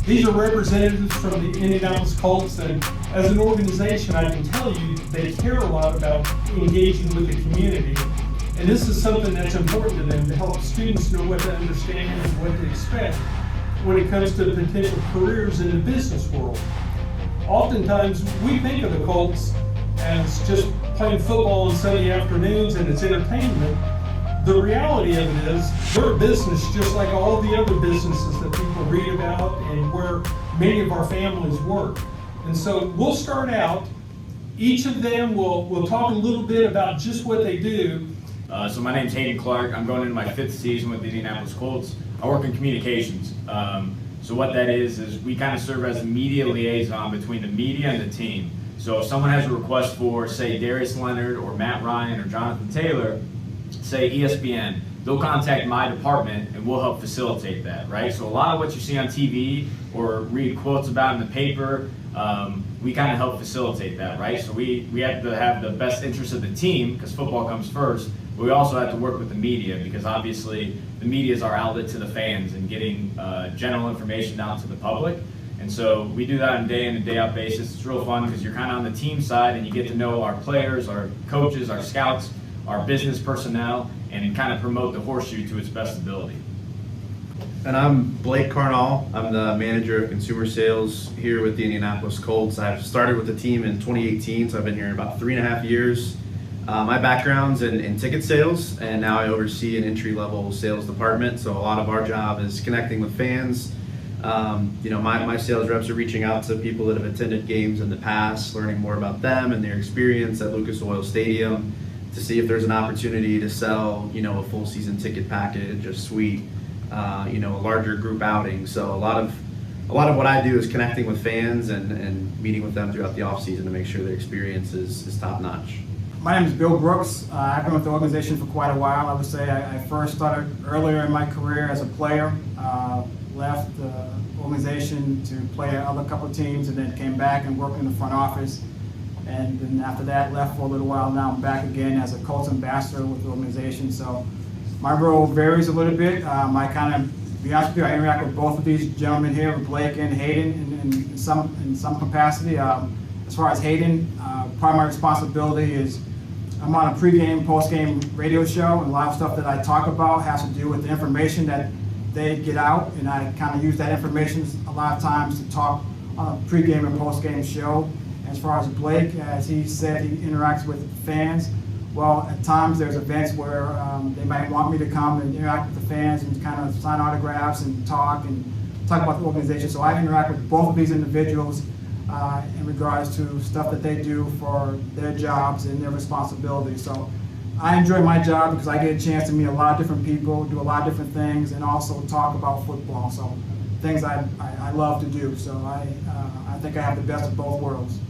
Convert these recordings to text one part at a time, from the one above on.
These are representatives from the Indianapolis Colts, and as an organization, I can tell you they care a lot about engaging with the community. And this is something that's important to them, to help students know what to understand and what to expect when it comes to potential careers in the business world. Oftentimes, we think of the Colts as just playing football on Sunday afternoons and it's entertainment. The reality of it is, they're a business just like all the other businesses that people read about and where many of our families work. And so we'll start out, each of them will talk a little bit about just what they do. So my name's Hayden Clark. I'm going into my 5th season with the Indianapolis Colts. I work in communications. So what that is we kind of serve as a media liaison between the media and the team. So if someone has a request for, say, Darius Leonard or Matt Ryan or Jonathan Taylor, say ESPN, they'll contact my department and we'll help facilitate that, right? So a lot of what you see on TV or read quotes about in the paper, we kind of help facilitate that, right? So we have to have the best interest of the team because football comes first, but we also have to work with the media because obviously the media is our outlet to the fans and getting general information out to the public. And so we do that on a day in and day out basis. It's real fun because you're kind of on the team side and you get to know our players, our coaches, our scouts, our business personnel, and kind of promote the horseshoe to its best ability. And I'm Blake Carnall. I'm the manager of consumer sales here with the Indianapolis Colts. I've started with the team in 2018, so I've been here about 3.5 years. My background's in ticket sales, and now I oversee an entry-level sales department. So a lot of our job is connecting with fans. My sales reps are reaching out to people that have attended games in the past, learning more about them and their experience at Lucas Oil Stadium, to see if there's an opportunity to sell, a full season ticket package, a suite, a larger group outing. So a lot of what I do is connecting with fans and meeting with them throughout the off season to make sure their experience is top notch. My name is Bill Brooks. I've been with the organization for quite a while. I would say I first started earlier in my career as a player, left the organization to play at other couple of teams, and then came back and worked in the front office. And then after that, left for a little while. Now I'm back again as a Colts ambassador with the organization. So my role varies a little bit. To be honest with you, I interact with both of these gentlemen here, with Blake and Hayden, in some capacity. As far as Hayden, part of my responsibility is I'm on a pregame, postgame radio show, and a lot of stuff that I talk about has to do with the information that they get out, and I kind of use that information a lot of times to talk on a pregame and postgame show. As far as Blake, as he said, he interacts with fans. Well, at times there's events where they might want me to come and interact with the fans and kind of sign autographs and talk about the organization. So I interact with both of these individuals in regards to stuff that they do for their jobs and their responsibilities. So I enjoy my job because I get a chance to meet a lot of different people, do a lot of different things, and also talk about football. So things I love to do. So I think I have the best of both worlds.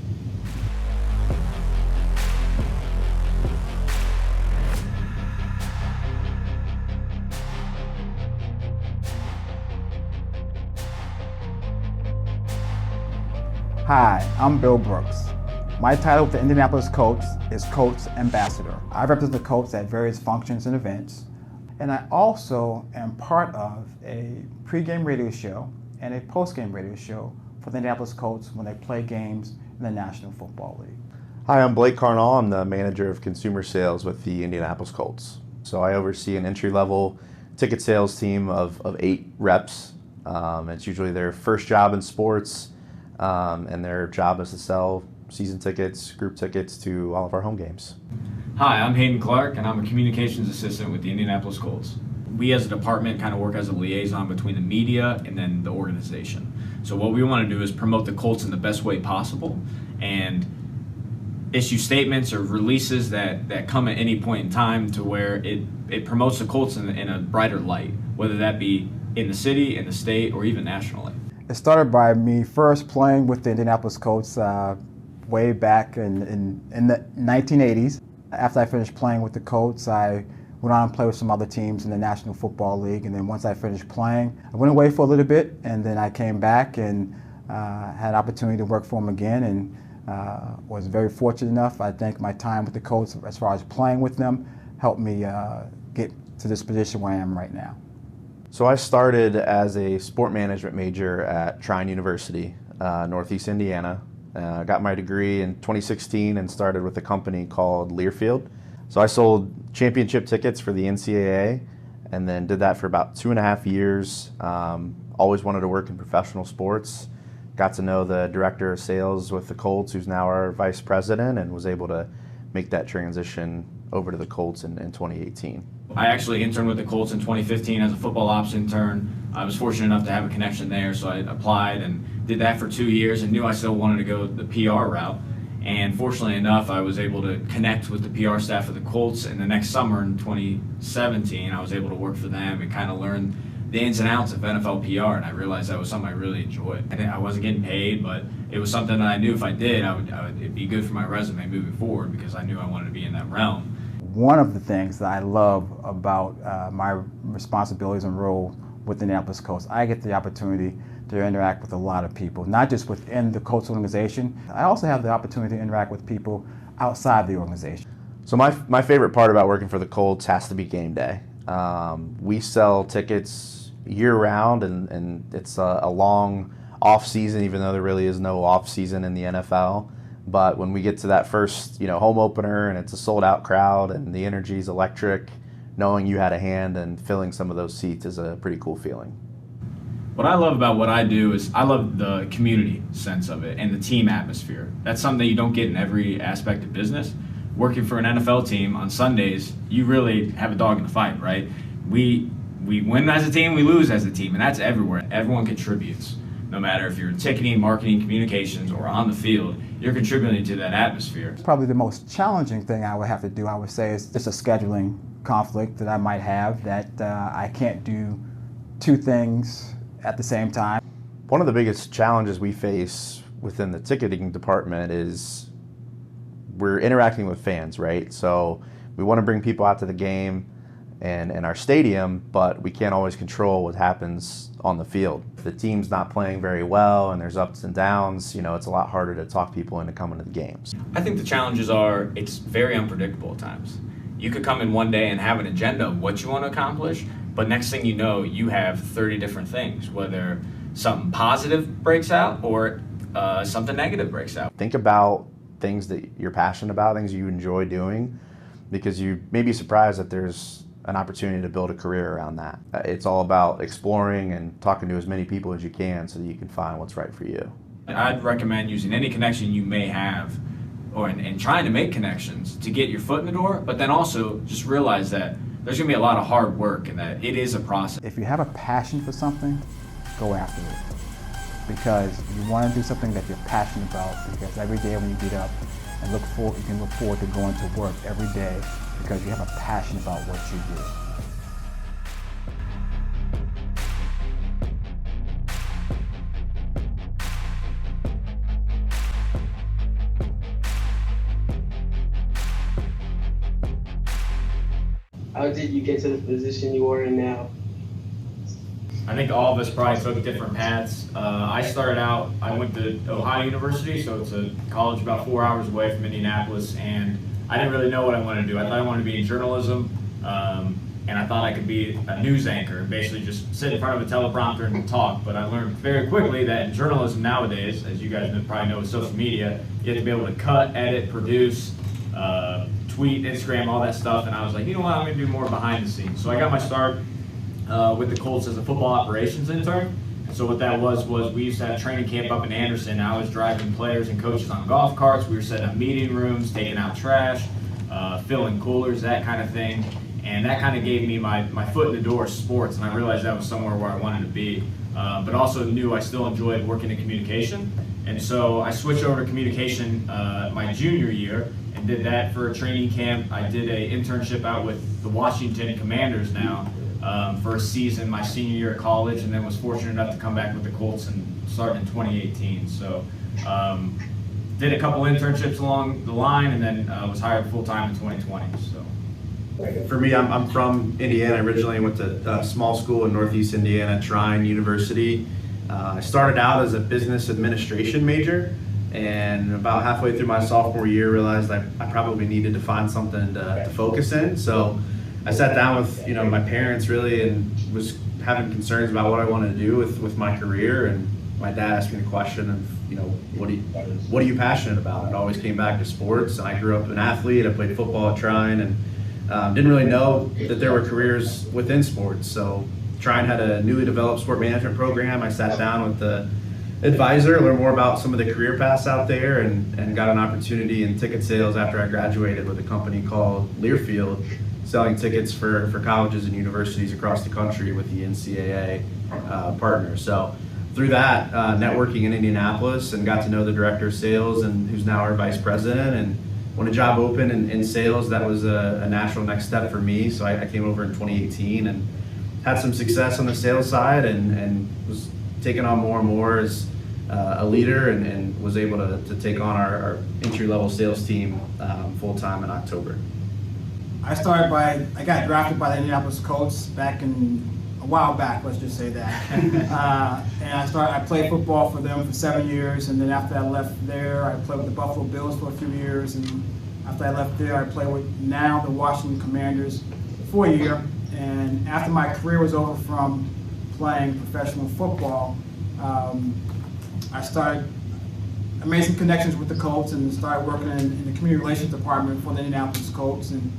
Hi, I'm Bill Brooks. My title with the Indianapolis Colts is Colts Ambassador. I represent the Colts at various functions and events, and I also am part of a pregame radio show and a postgame radio show for the Indianapolis Colts when they play games in the National Football League. Hi, I'm Blake Carnall. I'm the manager of consumer sales with the Indianapolis Colts. So I oversee an entry-level ticket sales team of 8 reps. It's usually their first job in sports. And their job is to sell season tickets, group tickets to all of our home games. Hi, I'm Hayden Clark, and I'm a communications assistant with the Indianapolis Colts. We as a department kind of work as a liaison between the media and then the organization. So what we want to do is promote the Colts in the best way possible and issue statements or releases that come at any point in time to where it promotes the Colts in a brighter light, whether that be in the city, in the state, or even nationally. It started by me first playing with the Indianapolis Colts way back in the 1980s. After I finished playing with the Colts, I went on and played with some other teams in the National Football League. And then once I finished playing, I went away for a little bit, and then I came back and had an opportunity to work for them again, and was very fortunate enough. I think my time with the Colts, as far as playing with them, helped me get to this position where I am right now. So I started as a sport management major at Trine University, Northeast Indiana. Got my degree in 2016 and started with a company called Learfield. So I sold championship tickets for the NCAA and then did that for about 2.5 years. Always wanted to work in professional sports. Got to know the director of sales with the Colts, who's now our vice president, and was able to make that transition over to the Colts in 2018. I actually interned with the Colts in 2015 as a football ops intern. I was fortunate enough to have a connection there, so I applied and did that for 2 years and knew I still wanted to go the PR route. And fortunately enough, I was able to connect with the PR staff of the Colts, and the next summer in 2017, I was able to work for them and kind of learn the ins and outs of NFL PR, and I realized that was something I really enjoyed. I wasn't getting paid, but it was something that I knew if I did, it'd be good for my resume moving forward because I knew I wanted to be in that realm. One of the things that I love about my responsibilities and role with the Indianapolis Colts, I get the opportunity to interact with a lot of people, not just within the Colts organization. I also have the opportunity to interact with people outside the organization. So my favorite part about working for the Colts has to be game day. We sell tickets year-round, and it's a long off-season, even though there really is no off-season in the NFL. But when we get to that first, home opener, and it's a sold-out crowd, and the energy is electric, knowing you had a hand in filling some of those seats is a pretty cool feeling. What I love about what I do is I love the community sense of it and the team atmosphere. That's something that you don't get in every aspect of business. Working for an NFL team on Sundays, you really have a dog in the fight, right? We win as a team, we lose as a team, and that's everywhere. Everyone contributes. No matter if you're in ticketing, marketing, communications, or on the field, you're contributing to that atmosphere. Probably the most challenging thing I would have to do, I would say, is just a scheduling conflict that I might have, that I can't do two things at the same time. One of the biggest challenges we face within the ticketing department is we're interacting with fans, right? So we want to bring people out to the game and our stadium, but we can't always control what happens on the field. If the team's not playing very well and there's ups and downs, it's a lot harder to talk people into coming to the games. I think the challenges are, it's very unpredictable at times. You could come in one day and have an agenda of what you want to accomplish, but next thing you know, you have 30 different things, whether something positive breaks out or something negative breaks out. Think about things that you're passionate about, things you enjoy doing, because you may be surprised that there's an opportunity to build a career around that. It's all about exploring and talking to as many people as you can so that you can find what's right for you. I'd recommend using any connection you may have and trying to make connections to get your foot in the door, but then also just realize that there's going to be a lot of hard work and that it is a process. If you have a passion for something, go after it. Because you want to do something that you're passionate about, because every day when you get up and you can look forward to going to work every day because you have a passion about what you do. How did you get to the position you are in now? I think all of us probably took different paths. I started out, I went to Ohio University, so it's a college about 4 hours away from Indianapolis, and I didn't really know what I wanted to do. I thought I wanted to be in journalism, and I thought I could be a news anchor, basically just sit in front of a teleprompter and talk. But I learned very quickly that in journalism nowadays, as you guys probably know with social media, you have to be able to cut, edit, produce, tweet, Instagram, all that stuff. And I was like, you know what, I'm going to do more behind the scenes. So I got my start with the Colts as a football operations intern. So what that was we used to have training camp up in Anderson. I was driving players and coaches on golf carts. We were setting up meeting rooms, taking out trash, filling coolers, that kind of thing. And that kind of gave me my foot in the door of sports, and I realized that was somewhere where I wanted to be. But also knew I still enjoyed working in communication. And so I switched over to communication my junior year and did that for a training camp. I did an internship out with the Washington Commanders now for a season my senior year at college, and then was fortunate enough to come back with the Colts and start in 2018. So did a couple internships along the line, and then was hired full-time in 2020. So. For me, I'm from Indiana originally. I went to a small school in Northeast Indiana, Trine University. I started out as a business administration major, and about halfway through my sophomore year realized I probably needed to find something to focus in. So I sat down with my parents really and was having concerns about what I wanted to do with my career, and my dad asked me the question of what are you passionate about? It always came back to sports. I grew up an athlete. I played football at Trine, and didn't really know that there were careers within sports. So Trine had a newly developed sport management program. I sat down with the advisor, learned more about some of the career paths out there, and got an opportunity in ticket sales after I graduated with a company called Learfield, selling tickets for colleges and universities across the country with the NCAA partner. So through that, networking in Indianapolis, and got to know the director of sales, and who's now our vice president. And when a job opened in sales, that was a natural next step for me. So I came over in 2018 and had some success on the sales side, and was taken on more and more as a leader, and was able to take on our entry-level sales team full-time in October. I got drafted by the Indianapolis Colts a while back, let's just say that. And I played football for them for 7 years, and then after I left there, I played with the Buffalo Bills for a few years, and after I left there, I played with now the Washington Commanders for a year. And after my career was over from playing professional football, I made some connections with the Colts and started working in the community relations department for the Indianapolis Colts. And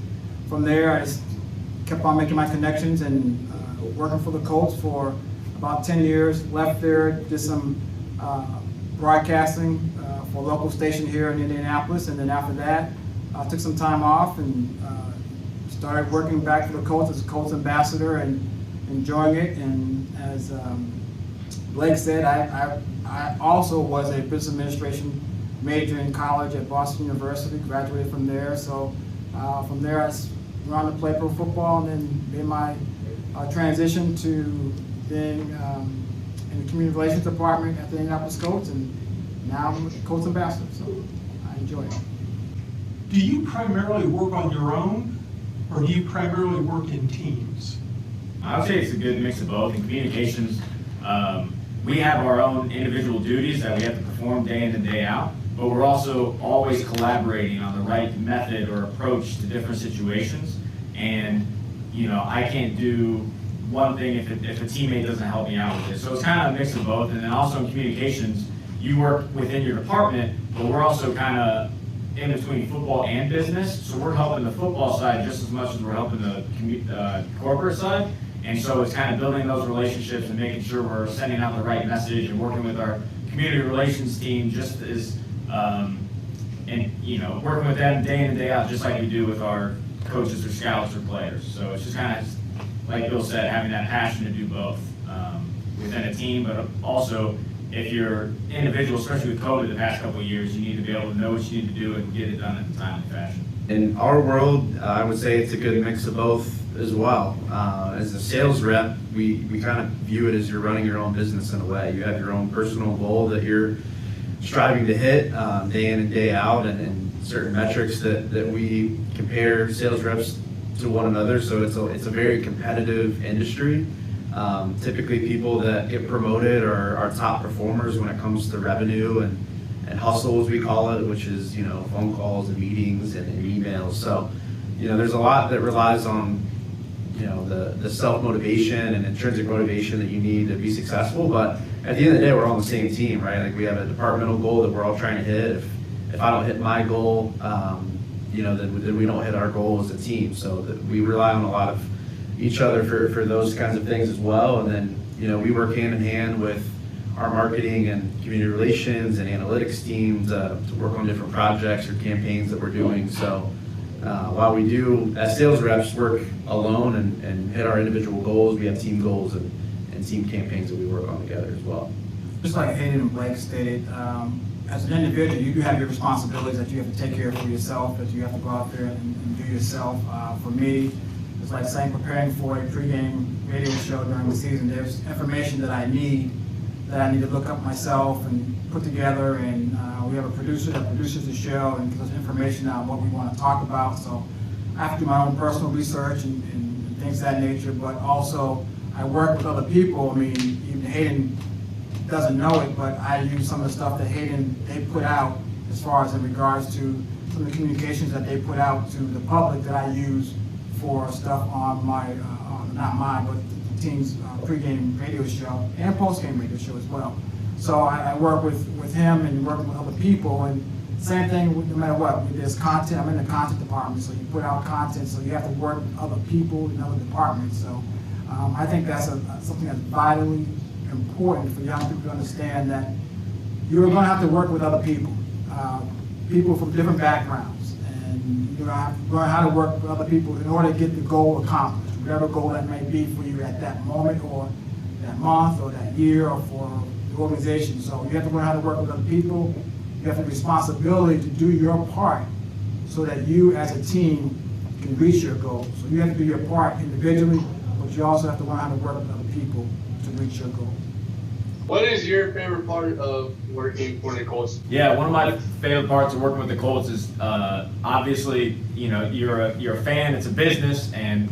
from there, I just kept on making my connections and working for the Colts for about 10 years. Left there, did some broadcasting for a local station here in Indianapolis, and then after that, I took some time off and started working back for the Colts as a Colts ambassador and enjoying it. And as Blake said, I also was a business administration major in college at Boston University, graduated from there. So from there, I went on to play pro football, and then made my transition to being in the community relations department at the Indianapolis Colts, and now I'm the Colts ambassador, so I enjoy it. Do you primarily work on your own, or do you primarily work in teams? I would say it's a good mix of both. In communications, we have our own individual duties that we have to perform day in and day out, but we're also always collaborating on the right method or approach to different situations. And I can't do one thing if a teammate doesn't help me out with it. So it's kind of a mix of both. And then also in communications, you work within your department, but we're also kind of in between football and business. So we're helping the football side just as much as we're helping the corporate side. And so it's kind of building those relationships and making sure we're sending out the right message and working with our community relations team just as, working with them day in and day out, just like we do with our coaches or scouts or players. So it's just kind of, like Bill said, having that passion to do both within a team, but also if you're individual, especially with COVID the past couple of years, you need to be able to know what you need to do and get it done in a timely fashion. In our world, I would say it's a good mix of both as well. As a sales rep, we kind of view it as you're running your own business in a way. You have your own personal goal that you're striving to hit day in and day out, and certain metrics that we compare sales reps to one another. So it's a very competitive industry. Typically people that get promoted are top performers when it comes to revenue and hustle, as we call it, which is phone calls and meetings and emails. So there's a lot that relies on the self-motivation and intrinsic motivation that you need to be successful. But at the end of the day, we're all on the same team, right? Like we have a departmental goal that we're all trying to hit. If I don't hit my goal, then we don't hit our goal as a team. So that we rely on a lot of each other for those kinds of things as well. And then we work hand in hand with our marketing and community relations and analytics teams to work on different projects or campaigns that we're doing. So while we do, as sales reps, work alone and hit our individual goals, we have team goals and team campaigns that we work on together as well. Just like Hayden and Blake stated, as an individual, you do have your responsibilities that you have to take care of for yourself, that you have to go out there and do yourself. For me, it's like saying preparing for a pregame radio show during the season. There's information that I need to look up myself and put together, and we have a producer that produces the show and gives us information on what we want to talk about. So I have to do my own personal research and things of that nature, but also I work with other people. I mean, even Hayden doesn't know it, but I use some of the stuff that they put out as far as in regards to some of the communications that they put out to the public that I use for stuff on not mine, but the team's pregame radio show and postgame radio show as well. So I work with him and working with other people, and same thing no matter what. There's content. I'm in the content department, so you put out content, so you have to work with other people in other departments. So I think that's something that's vitally important for young people to understand, that you're going to have to work with other people, people from different backgrounds, and you're going to have to learn how to work with other people in order to get the goal accomplished, whatever goal that may be for you at that moment or that month or that year or for the organization. So you have to learn how to work with other people. You have the responsibility to do your part so that you as a team can reach your goals. So you have to do your part individually, but you also have to learn how to work with other people to reach your goal. What is your favorite part of working for the Colts? Yeah, one of my favorite parts of working with the Colts is obviously, you're a fan. It's a business, and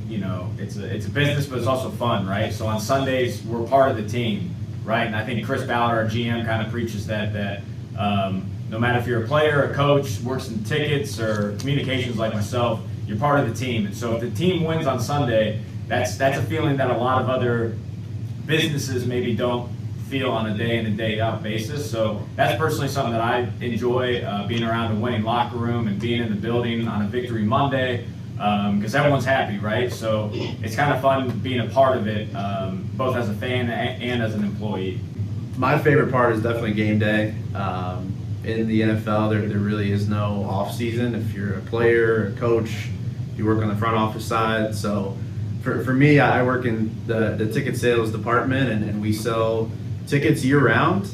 it's a business, but it's also fun, right? So on Sundays we're part of the team, right? And I think Chris Ballard, our GM, kind of preaches that no matter if you're a player, a coach, works in tickets or communications like myself, you're part of the team. And so if the team wins on Sunday, that's a feeling that a lot of other businesses maybe don't feel on a day in and day out basis. So that's personally something that I enjoy, being around a winning locker room and being in the building on a victory Monday, because everyone's happy, right? So it's kind of fun being a part of it, both as a fan and as an employee. My favorite part is definitely game day. In the NFL, there really is no off season. If you're a player, a coach, you work on the front office side. So for me, I work in the ticket sales department, and we sell tickets year round.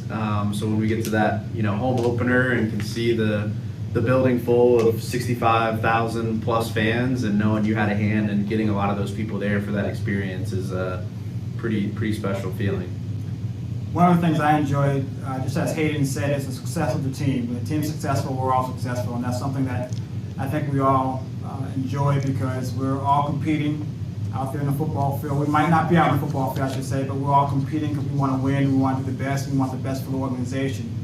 So when we get to that home opener and can see the building full of 65,000 plus fans, and knowing you had a hand in getting a lot of those people there for that experience is a pretty special feeling. One of the things I enjoy, just as Hayden said, is the success of the team. When the team's successful, we're all successful, and that's something that I think we all enjoy, because we're all competing out there in the football field. We might not be out in the football field, I should say, but we're all competing because we want to win, we want to do the best, we want the best for the organization.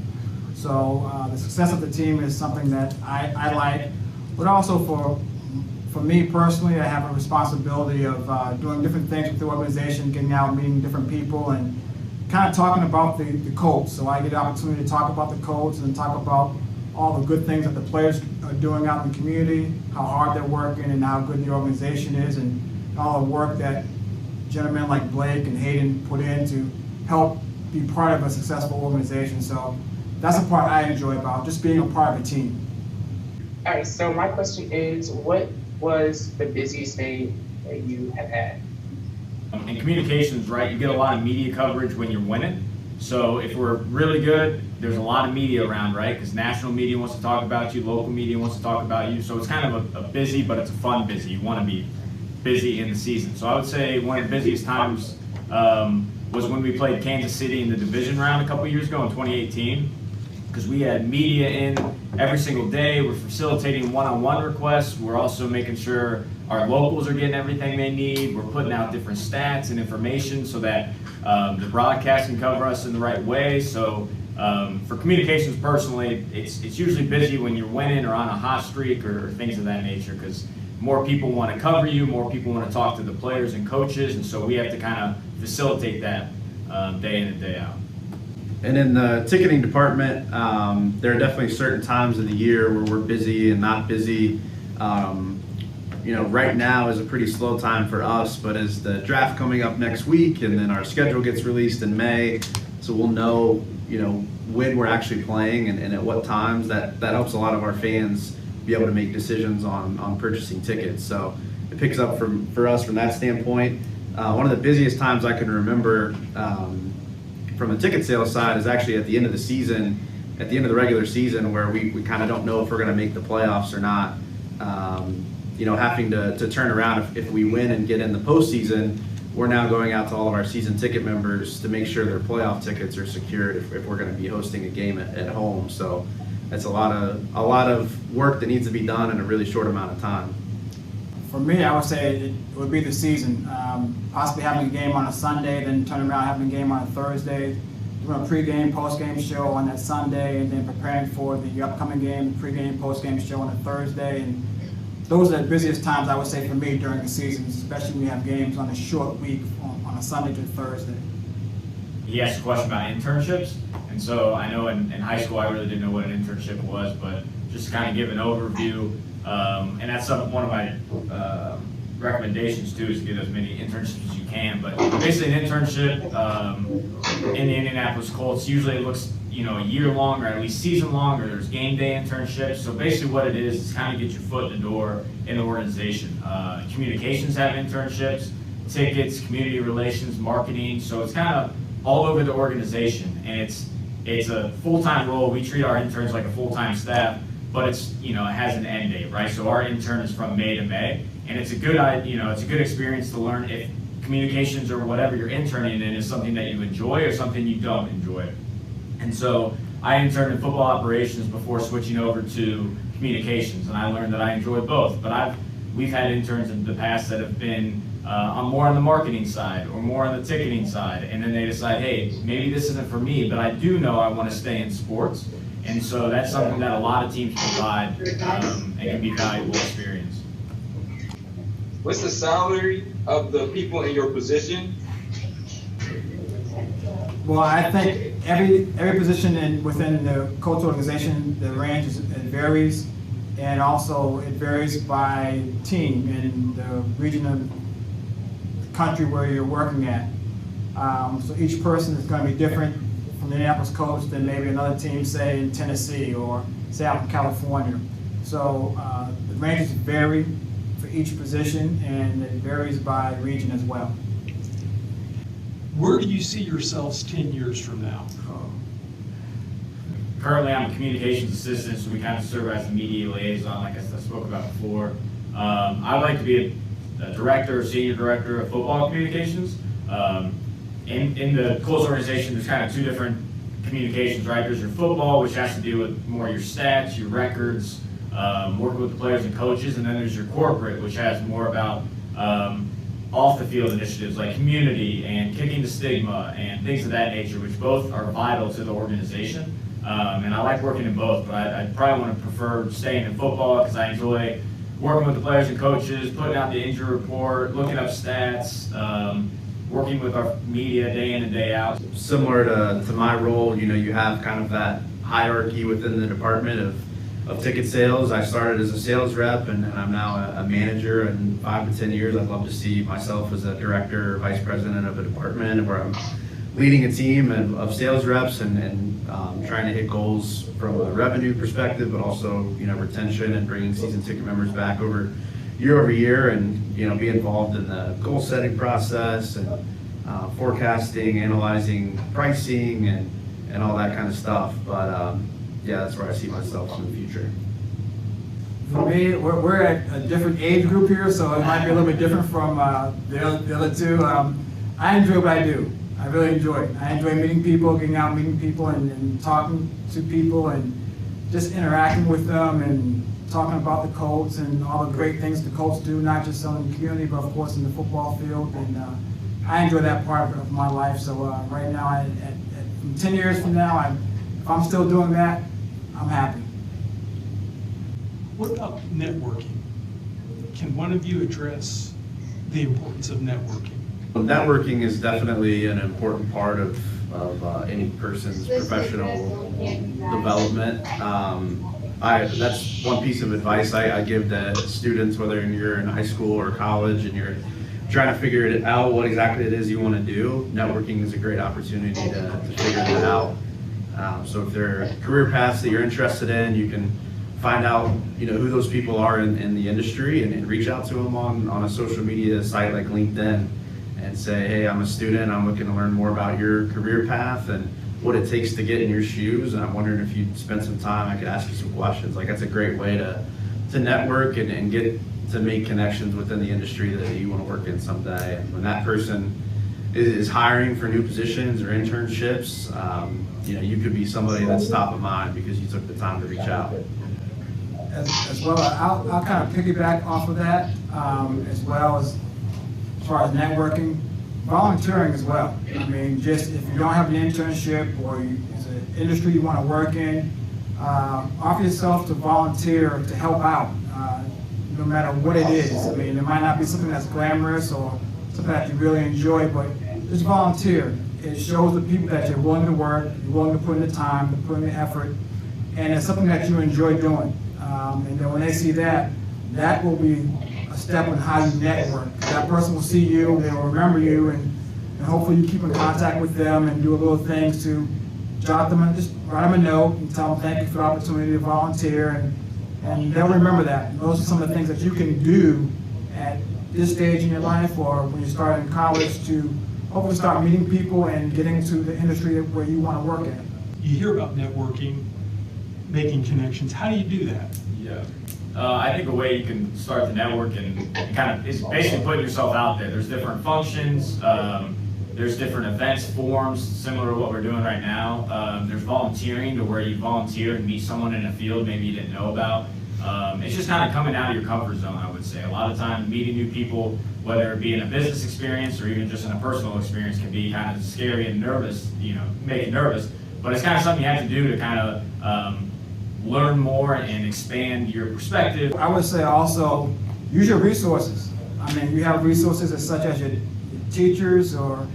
So the success of the team is something that I like, but also for me personally, I have a responsibility of doing different things with the organization, getting out, meeting different people, and kind of talking about the Colts. So I get the opportunity to talk about the Colts and talk about all the good things that the players are doing out in the community, how hard they're working and how good the organization is, and all the work that gentlemen like Blake and Hayden put in to help be part of a successful organization. So that's the part I enjoy about just being a part of a team. All right, so my question is, what was the busiest day that you have had? In communications, right, you get a lot of media coverage when you're winning. So if we're really good, there's a lot of media around, right? Because national media wants to talk about you, local media wants to talk about you. So it's kind of a busy, but it's a fun busy. You want to be busy in the season. So I would say one of the busiest times was when we played Kansas City in the division round a couple years ago in 2018. Because we had media in every single day. We're facilitating one-on-one requests. We're also making sure our locals are getting everything they need. We're putting out different stats and information so that the broadcast can cover us in the right way. So for communications personally, it's usually busy when you're winning or on a hot streak or things of that nature, because more people want to cover you, more people want to talk to the players and coaches, and so we have to kind of facilitate that day in and day out. And in the ticketing department, there are definitely certain times of the year where we're busy and not busy. Right now is a pretty slow time for us, but as the draft coming up next week, and then our schedule gets released in May, so we'll know, when we're actually playing and at what times. That helps a lot of our fans be able to make decisions on purchasing tickets. So it picks up for us from that standpoint. One of the busiest times I can remember from the ticket sales side is actually at the end of the season, at the end of the regular season, where we kind of don't know if we're going to make the playoffs or not. Having to turn around if we win and get in the postseason, we're now going out to all of our season ticket members to make sure their playoff tickets are secured if we're going to be hosting a game at home. So that's a lot of work that needs to be done in a really short amount of time. For me, I would say it would be the season. Possibly having a game on a Sunday, then turning around having a game on a Thursday, doing a pregame, postgame show on that Sunday, and then preparing for the upcoming game, pregame, postgame show on a Thursday, and those are the busiest times, I would say, for me during the season, especially when you have games on a short week on a Sunday to Thursday. He asked a question about internships, and so I know in high school I really didn't know what an internship was, but just to kind of give an overview, and that's one of my recommendations too, is to get as many internships as you can. But basically, an internship in the Indianapolis Colts, usually it looks a year long or at least season long, or there's game day internships. So basically what it is kind of get your foot in the door in the organization. Communications have internships, tickets, community relations, marketing. So it's kind of all over the organization, and it's a full-time role. We treat our interns like a full-time staff, but it has an end date, right? So our intern is from May to May, and it's a good it's a good experience to learn if communications or whatever you're interning in is something that you enjoy or something you don't enjoy. And so I interned in football operations before switching over to communications, and I learned that I enjoy both. But we've had interns in the past that have been more on the marketing side or more on the ticketing side, and then they decide, hey, maybe this isn't for me, but I do know I want to stay in sports. And so that's something that a lot of teams provide and can be a valuable experience. What's the salary of the people in your position? Well, I think every position within the Colts organization, the range it varies, and also it varies by team and the region of the country where you're working at. So each person is going to be different from the Indianapolis Colts than maybe another team, say in Tennessee or say out in California. So the ranges vary for each position, and it varies by region as well. Where do you see yourselves 10 years from now? Currently, I'm a communications assistant, so we kind of serve as the media liaison, like I spoke about before. I'd like to be a director or senior director of football communications. In the Colts organization, there's kind of two different communications, right? There's your football, which has to do with more your stats, your records, working with the players and coaches, and then there's your corporate, which has more about off the field initiatives like community and kicking the stigma and things of that nature, which both are vital to the organization. And I like working in both, but I probably want to prefer staying in football because I enjoy working with the players and coaches, putting out the injury report, looking up stats, working with our media day in and day out. Similar to my role, you have kind of that hierarchy within the department of ticket sales. I started as a sales rep, and I'm now a manager. In 5 to 10 years, I'd love to see myself as a director or vice president of a department where I'm leading a team of sales reps and trying to hit goals from a revenue perspective, but also retention and bringing season ticket members back over year, and be involved in the goal setting process and forecasting, analyzing pricing, and all that kind of stuff. But yeah, that's where I see myself in the future. For me, we're at a different age group here, so it might be a little bit different from the other two. I enjoy what I do. I really enjoy it. I enjoy meeting people, getting out, meeting people, and talking to people, and just interacting with them, and talking about the Colts and all the great things the Colts do, not just in the community, but of course in the football field. And I enjoy that part of my life. So right now, 10 years from now, if I'm still doing that, I'm happy. What about networking? Can one of you address the importance of networking? Networking is definitely an important part of any person's professional development. That's one piece of advice I give to students, whether you're in high school or college and you're trying to figure it out what exactly it is you want to do. Networking is a great opportunity to figure that out. So if there are career paths that you're interested in, you can find out who those people are in the industry and reach out to them on a social media site like LinkedIn and say, hey, I'm a student, I'm looking to learn more about your career path and what it takes to get in your shoes, and I'm wondering if you'd spend some time, I could ask you some questions. Like, that's a great way to network and get to make connections within the industry that you want to work in someday. And when that person is hiring for new positions or internships, you could be somebody that's top of mind because you took the time to reach out. As well, I'll kind of piggyback off of that, as well as far as networking, volunteering as well. I mean, just if you don't have an internship or it's an industry you want to work in, offer yourself to volunteer to help out. no matter what it is. I mean, it might not be something that's glamorous or something that you really enjoy, but just volunteer. It shows the people that you're willing to work, you're willing to put in the time, to put in the effort, and it's something that you enjoy doing. And then when they see that, that will be a step in how you network. That person will see you, they will remember you, and hopefully you keep in contact with them and do little things to jot them and just write them a note and tell them thank you for the opportunity to volunteer, and they'll remember that. And those are some of the things that you can do at this stage in your life or when you start in college to hopefully start meeting people and getting to the industry where you want to work in. You hear about networking, making connections. How do you do that? Yeah. I think a way you can start the network and kind of is basically putting yourself out there. There's different functions, there's different events, forums, similar to what we're doing right now. There's volunteering to where you volunteer and meet someone in a field maybe you didn't know about. It's just kind of coming out of your comfort zone, I would say. A lot of times meeting new people, whether it be in a business experience or even just in a personal experience, can be kind of scary and nervous, make it nervous. But it's kind of something you have to do to kind of learn more and expand your perspective. I would say also use your resources. I mean, you have resources as such as your teachers or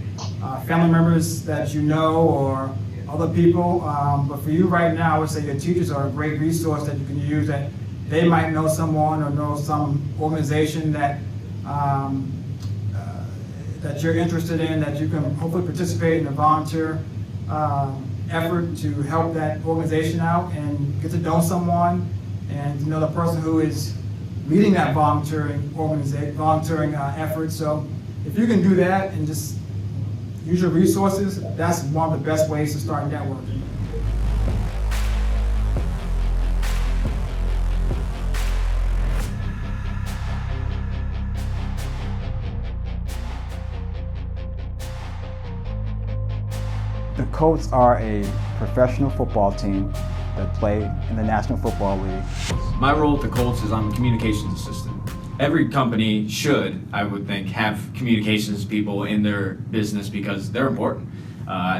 family members that you know or other people. But for you right now, I would say your teachers are a great resource that you can use, that they might know someone or know some organization that that you're interested in, that you can hopefully participate in a volunteer effort to help that organization out and get to know someone and to know the person who is leading that volunteering effort. So if you can do that and just use your resources, that's one of the best ways to start networking. The Colts are a professional football team that play in the National Football League. My role at the Colts is I'm a communications assistant. Every company should, I would think, have communications people in their business because they're important.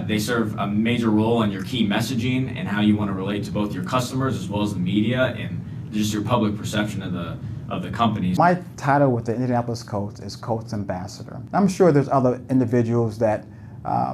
They serve a major role in your key messaging and how you want to relate to both your customers as well as the media and just your public perception of the companies. My title with the Indianapolis Colts is Colts Ambassador. I'm sure there's other individuals that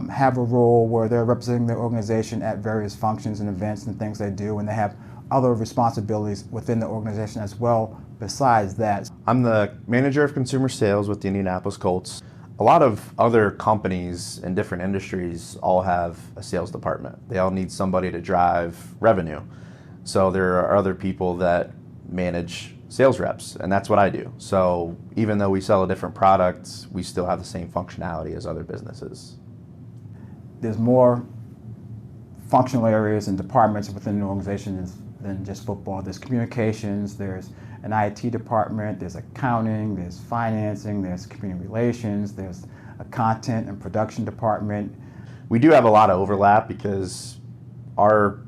have a role where they're representing their organization at various functions and events and things they do, and they have other responsibilities within the organization as well besides that. I'm the manager of consumer sales with the Indianapolis Colts. A lot of other companies in different industries all have a sales department. They all need somebody to drive revenue. So there are other people that manage sales reps, and that's what I do. So even though we sell a different product, we still have the same functionality as other businesses. There's more functional areas and departments within an organization than just football. There's communications, there's an IT department, there's accounting, there's financing, there's community relations, there's a content and production department. We do have a lot of overlap because our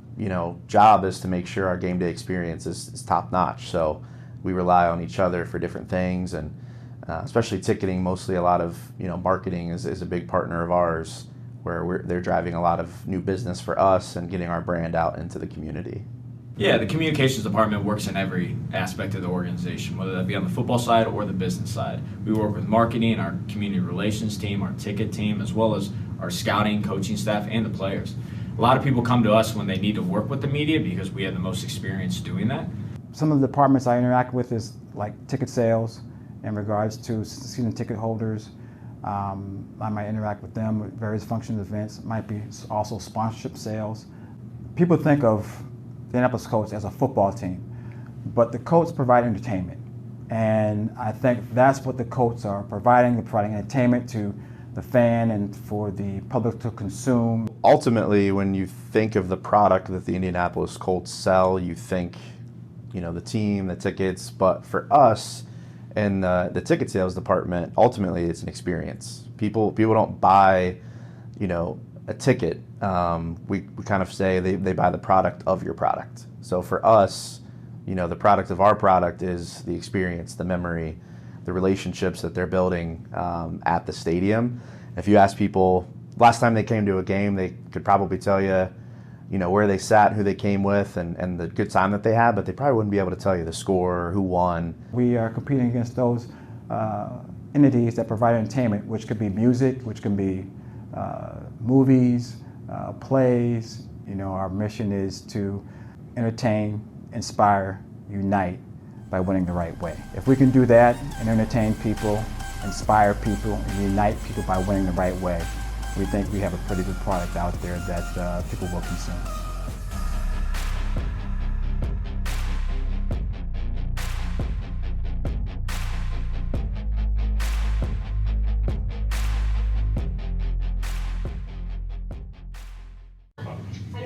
job is to make sure our game day experience is top notch. So we rely on each other for different things, and especially ticketing. Mostly a lot of marketing is a big partner of ours, where they're driving a lot of new business for us and getting our brand out into the community. Yeah, the communications department works in every aspect of the organization, whether that be on the football side or the business side. We work with marketing, our community relations team, our ticket team, as well as our scouting, coaching staff, and the players. A lot of people come to us when they need to work with the media because we have the most experience doing that. Some of the departments I interact with is like ticket sales in regards to season ticket holders. I might interact with them with various functions, events. It might be also sponsorship sales. People think of the Indianapolis Colts as a football team, but the Colts provide entertainment. And I think that's what the Colts are providing. They're providing entertainment to the fan and for the public to consume. Ultimately, when you think of the product that the Indianapolis Colts sell, you think, the team, the tickets, but for us, in the ticket sales department, ultimately it's an experience. People don't buy, a ticket. We kind of say they buy the product of your product. So for us, the product of our product is the experience, the memory, the relationships that they're building at the stadium. If you ask people, last time they came to a game, they could probably tell you, where they sat, who they came with, and the good time that they had, but they probably wouldn't be able to tell you the score or who won. We are competing against those entities that provide entertainment, which could be music, which can be movies, plays. Our mission is to entertain, inspire, unite by winning the right way. If we can do that and entertain people, inspire people, and unite people by winning the right way, we think we have a pretty good product out there that people will consume.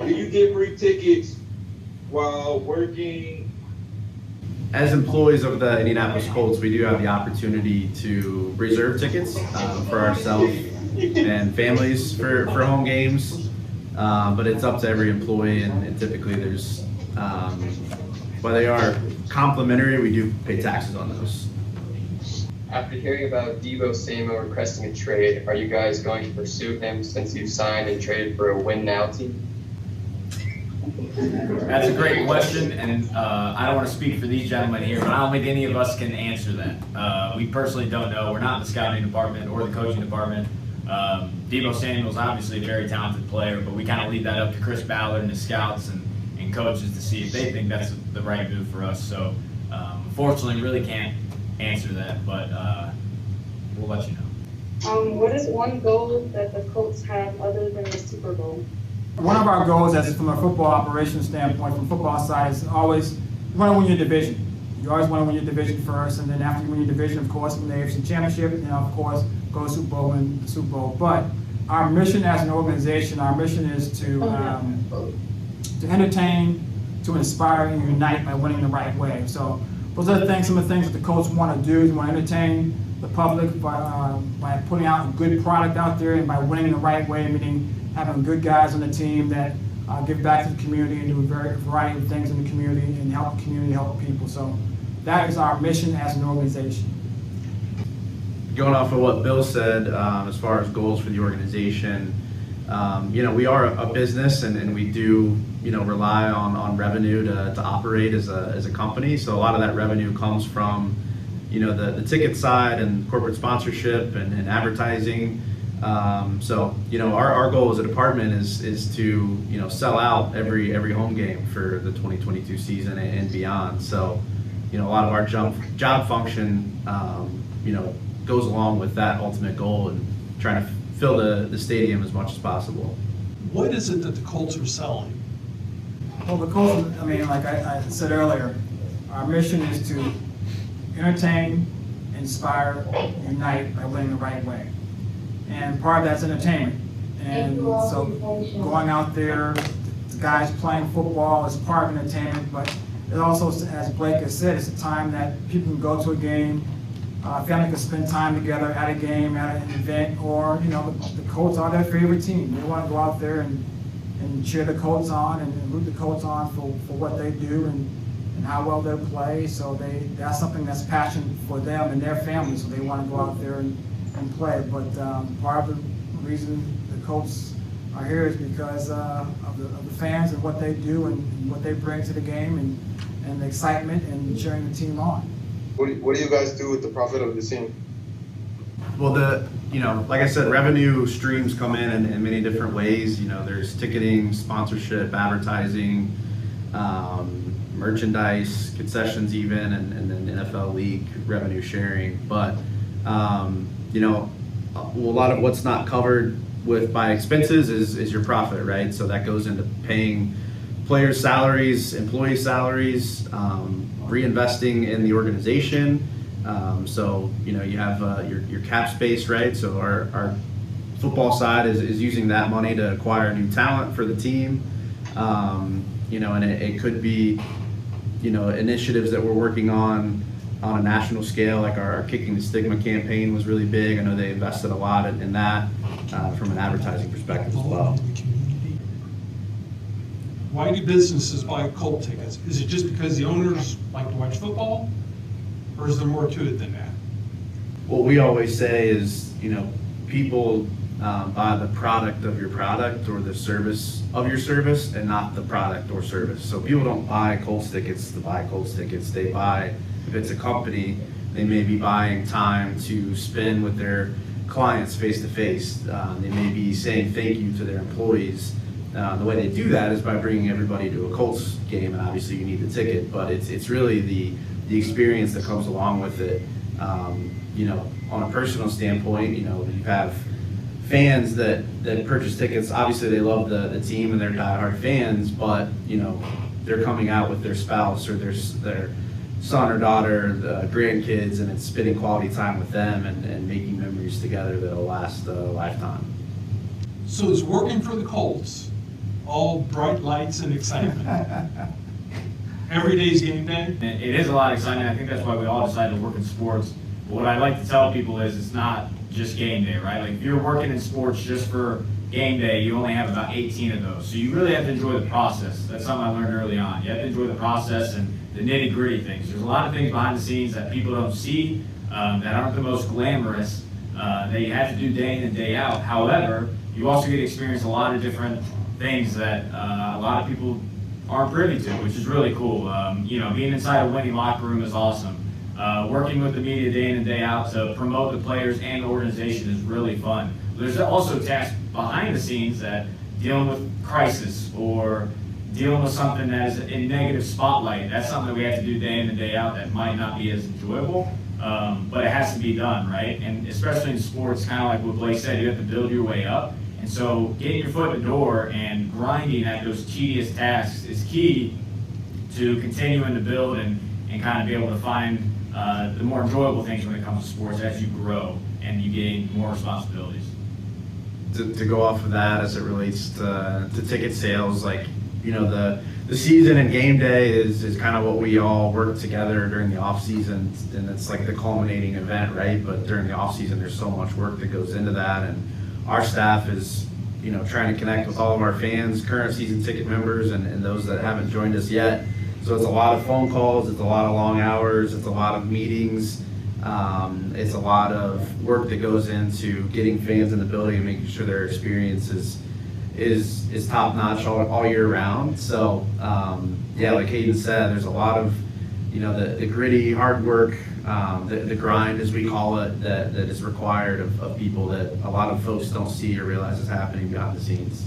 Do you get free tickets while working? As employees of the Indianapolis Colts, we do have the opportunity to reserve tickets for ourselves and families for home games, but it's up to every employee, and typically there's, while they are complimentary, we do pay taxes on those. After hearing about Deebo Samuel requesting a trade, are you guys going to pursue him since you've signed and traded for a win-now team? That's a great question, and I don't want to speak for these gentlemen here, but I don't think any of us can answer that. We personally don't know. We're not in the scouting department or the coaching department. Deebo Samuel's obviously a very talented player, but we kind of leave that up to Chris Ballard and the scouts and coaches to see if they think that's the right move for us. So, unfortunately, really can't answer that, but we'll let you know. What is one goal that the Colts have other than the Super Bowl? One of our goals, as from a football operations standpoint, from football side, is always you want to win your division. You always want to win your division first, and then after you win your division, of course, win the AFC Championship, and of course, go to Super Bowl, win the Super Bowl. But our mission as an organization, our mission is to entertain, to inspire, and unite by winning the right way. So those are some of the things that the Colts want to do. They want to entertain the public by putting out a good product out there and by winning the right way, meaning having good guys on the team that give back to the community and do a variety of things in the community and help the community, help people. So that is our mission as an organization. Going off of what Bill said, as far as goals for the organization, we are a business and we do, rely on revenue to operate as a company. So a lot of that revenue comes from, the ticket side and corporate sponsorship and advertising. Our goal as a department is to, sell out every home game for the 2022 season and beyond. So, a lot of our job function, goes along with that ultimate goal and trying to fill the stadium as much as possible. What is it that the Colts are selling? Well, the Colts, like I said earlier, our mission is to entertain, inspire, unite by winning the right way. And part of that's entertainment. And so going out there, the guys playing football is part of entertainment, but it also, as Blake has said, it's a time that people can go to a game, family can spend time together at a game, at an event, or, the Colts are their favorite team. They want to go out there and cheer the Colts on and root the Colts on for what they do and how well they play. So that's something that's passion for them and their families, so they want to go out there and play. But part of the reason the Colts are here is because of the fans and what they do and what they bring to the game and the excitement and cheering the team on. What do you guys do with the profit of the team? Well, like I said, revenue streams come in many different ways. There's ticketing, sponsorship, advertising, merchandise, concessions even, and then NFL league revenue sharing. But a lot of what's not covered by expenses is your profit, right? So that goes into paying players' salaries, employee salaries, reinvesting in the organization. You have your cap space, right? So our football side is using that money to acquire new talent for the team. And it could be, initiatives that we're working on a national scale, like our Kicking the Stigma campaign was really big. I know they invested a lot in that from an advertising perspective as well. Why do businesses buy Colt tickets? Is it just because the owners like to watch football, or is there more to it than that? What we always say is, people buy the product of your product or the service of your service, and not the product or service. So people don't buy Colts tickets to buy Colts tickets. They buy, if it's a company, they may be buying time to spend with their clients face to face. They may be saying thank you to their employees. The way they do that is by bringing everybody to a Colts game, and obviously you need the ticket, but it's really the experience that comes along with it. You know, on a personal standpoint, you know, you have fans that purchase tickets. Obviously they love the team and they're diehard fans, but you know, they're coming out with their spouse or their son or daughter, the grandkids, and it's spending quality time with them and making memories together that'll last a lifetime. So is working for the Colts all bright lights and excitement? Every day's game day? It is a lot of excitement. I think that's why we all decided to work in sports. But what I like to tell people is it's not just game day, right? Like if you're working in sports just for game day, you only have about 18 of those. So you really have to enjoy the process. That's something I learned early on. You have to enjoy the process and the nitty gritty things. There's a lot of things behind the scenes that people don't see, that aren't the most glamorous, that you have to do day in and day out. However, you also get to experience a lot of different things that a lot of people aren't privy to, which is really cool. You know, being inside a winning locker room is awesome. Working with the media day in and day out to promote the players and the organization is really fun. There's also tasks behind the scenes that dealing with crisis or dealing with something that is in negative spotlight. That's something that we have to do day in and day out that might not be as enjoyable, but it has to be done, right? And especially in sports, kind of like what Blake said, you have to build your way up. And so getting your foot in the door and grinding at those tedious tasks is key to continuing to build and kind of be able to find the more enjoyable things when it comes to sports as you grow and you gain more responsibilities. To go off of that as it relates to ticket sales, like, you know, the season and game day is kind of what we all work together during the off season, and it's like the culminating event, right? But during the off season, there's so much work that goes into that, and our staff is, you know, trying to connect with all of our fans, current season ticket members, and those that haven't joined us yet. So it's a lot of phone calls, it's a lot of long hours, it's a lot of meetings. It's a lot of work that goes into getting fans in the building and making sure their experience is top notch all year round. So yeah, like Hayden said, there's a lot of, you know, the gritty hard work, the grind as we call it, that is required of people that a lot of folks don't see or realize is happening behind the scenes.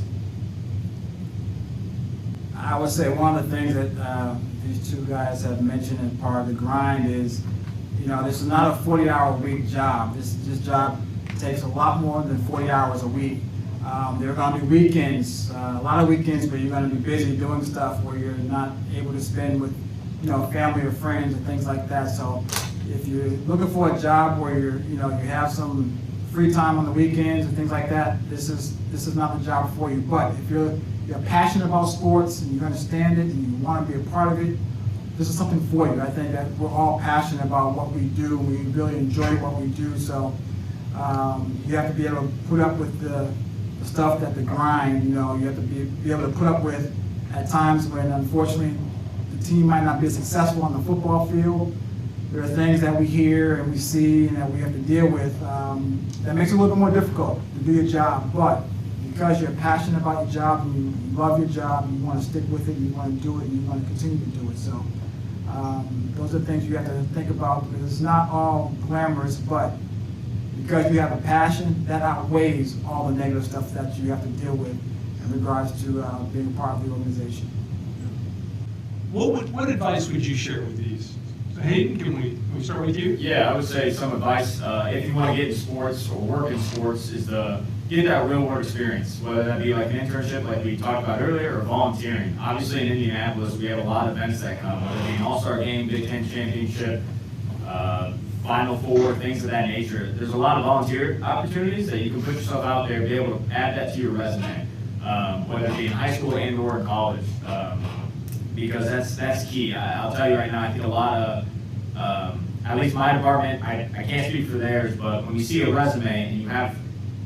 I would say one of the things that these two guys have mentioned as part of the grind is, you know, this is not a 40-hour-a-week job. This job takes a lot more than 40 hours a week. There are going to be weekends, a lot of weekends where you're going to be busy doing stuff where you're not able to spend with, you know, family or friends and things like that. So if you're looking for a job where you have some free time on the weekends and things like that, this is not the job for you. But if you're passionate about sports and you understand it and you want to be a part of it, this is something for you. I think that we're all passionate about what we do. We really enjoy what we do. So you have to be able to put up with the stuff that the grind, you know, you have to be able to put up with at times when, unfortunately, the team might not be successful on the football field. There are things that we hear and we see and that we have to deal with that makes it a little bit more difficult to do your job. But because you're passionate about your job and you love your job and you want to stick with it and you want to do it and you want to continue to do it. So those are things you have to think about, because it's not all glamorous, but because you have a passion, that outweighs all the negative stuff that you have to deal with in regards to being part of the organization. What advice would you share with these? So Hayden, can we start with you? Yeah, I would say some advice, if you want to get into sports or work in sports, is to get that real world experience, whether that be like an internship like we talked about earlier or volunteering. Obviously in Indianapolis, we have a lot of events that come, whether it be an All-Star game, Big Ten championship, Final Four, things of that nature. There's a lot of volunteer opportunities that you can put yourself out there, be able to add that to your resume, whether it be in high school and or in college, because that's key. I'll tell you right now, I think a lot of, at least my department, I can't speak for theirs, but when you see a resume and you have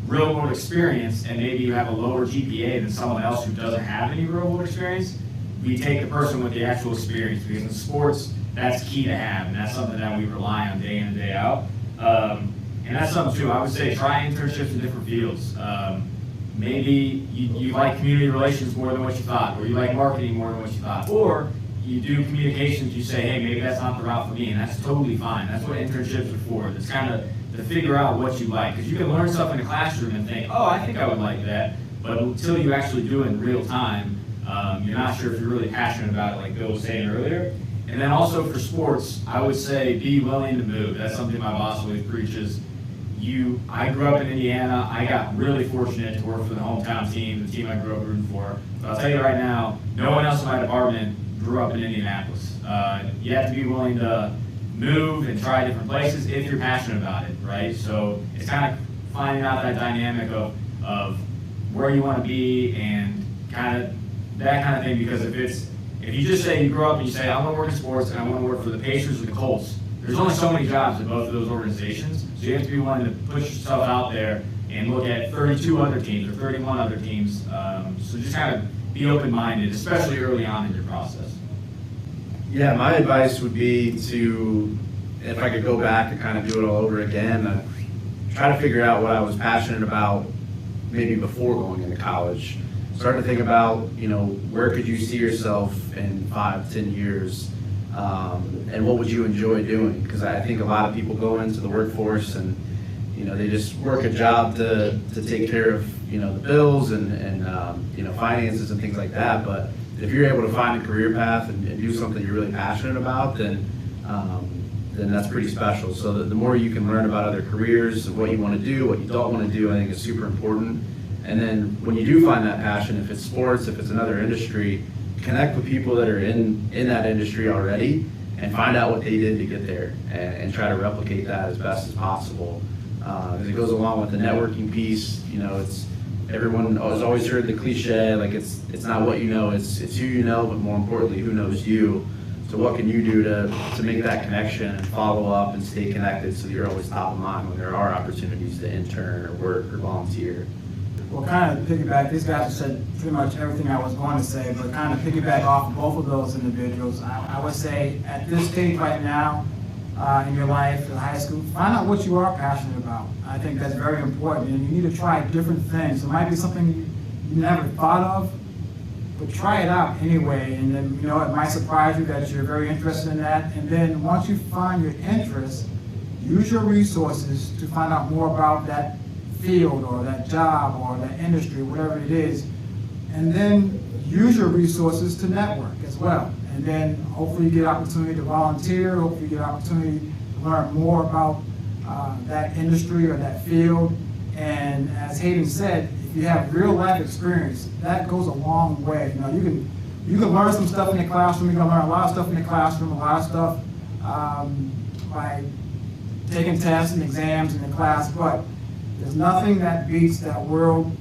real world experience and maybe you have a lower GPA than someone else who doesn't have any real world experience, we take the person with the actual experience, because in sports, that's key to have, and that's something that we rely on day in and day out. And that's something too, I would say try internships in different fields. Maybe you like community relations more than what you thought, or you like marketing more than what you thought, or you do communications, you say, hey, maybe that's not the route for me, and that's totally fine. That's what internships are for. It's kind of to figure out what you like, because you can learn stuff in a classroom and think, oh, I think I would like that, but until you actually do it in real time, you're not sure if you're really passionate about it, like Bill was saying earlier. And then also for sports, I would say be willing to move. That's something my boss always preaches. I grew up in Indiana. I got really fortunate to work for the hometown team, the team I grew up rooting for. But I'll tell you right now, no one else in my department grew up in Indianapolis. You have to be willing to move and try different places if you're passionate about it, right? So it's kind of finding out that dynamic of where you want to be and kind of that kind of thing. Because if you just say you grew up and you say, I want to work in sports and I want to work for the Pacers or the Colts, there's only so many jobs at both of those organizations, so you have to be willing to push yourself out there and look at 32 other teams or 31 other teams. So just kind of be open-minded, especially early on in your process. Yeah, my advice would be to, if I could go back and kind of do it all over again, I'd try to figure out what I was passionate about maybe before going into college. Start to think about, where could you see yourself in 5-10 years? And what would you enjoy doing? Because I think a lot of people go into the workforce and they just work a job to take care of the bills and finances and things like that. But if you're able to find a career path and do something you're really passionate about, then that's pretty special. So the more you can learn about other careers, what you want to do, what you don't want to do, I think is super important. And then when you do find that passion, if it's sports, if it's another industry, connect with people that are in that industry already and find out what they did to get there and try to replicate that as best as possible. Because it goes along with the networking piece. It's everyone has always heard the cliche, like it's not what you know, it's who you know, but more importantly, who knows you. So what can you do to make that connection and follow up and stay connected so that you're always top of mind when there are opportunities to intern or work or volunteer? Well, kind of piggyback, these guys have said pretty much everything I was going to say, but kind of piggyback off of both of those individuals, I would say at this stage right now in your life, in high school, find out what you are passionate about. I think that's very important, and you need to try different things. It might be something you never thought of, but try it out anyway, and then, it might surprise you that you're very interested in that, and then once you find your interest, use your resources to find out more about that field or that job or that industry, whatever it is, and then use your resources to network as well. And then hopefully you get opportunity to volunteer, hopefully you get opportunity to learn more about that industry or that field. And as Hayden said, if you have real life experience, that goes a long way. You can learn some stuff in the classroom, you can learn a lot of stuff in the classroom, a lot of stuff by taking tests and exams in the class, but there's nothing that beats that real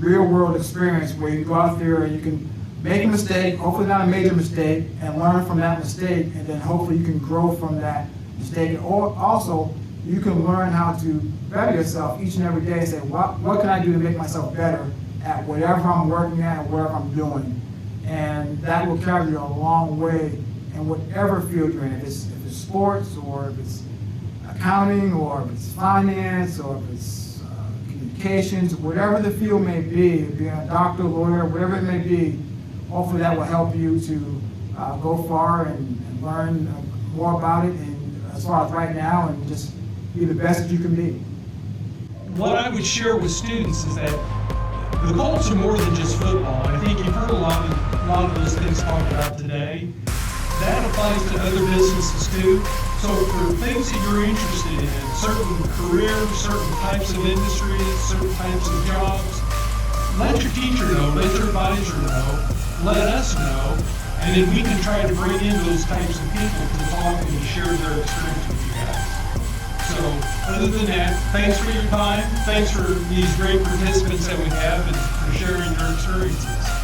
world experience where you go out there and you can make a mistake, hopefully not a major mistake, and learn from that mistake, and then hopefully you can grow from that mistake. Or also, you can learn how to better yourself each and every day and say, what can I do to make myself better at whatever I'm working at or whatever I'm doing? And that will carry you a long way in whatever field you're in. If it's sports, or if it's accounting, or if it's finance, or if it's communications, whatever the field may be, being a doctor, lawyer, whatever it may be, hopefully that will help you to go far and learn more about it, and as far as right now, and just be the best that you can be. What I would share with students is that the Colts are more than just football. I think you've heard a lot of those things talked about today. That applies to other businesses too. So for things that you're interested in, certain careers, certain types of industries, certain types of jobs, let your teacher know, let your advisor know, let us know, and then we can try to bring in those types of people to talk and share their experience with you guys. So other than that, thanks for your time. Thanks for these great participants that we have and for sharing their experiences.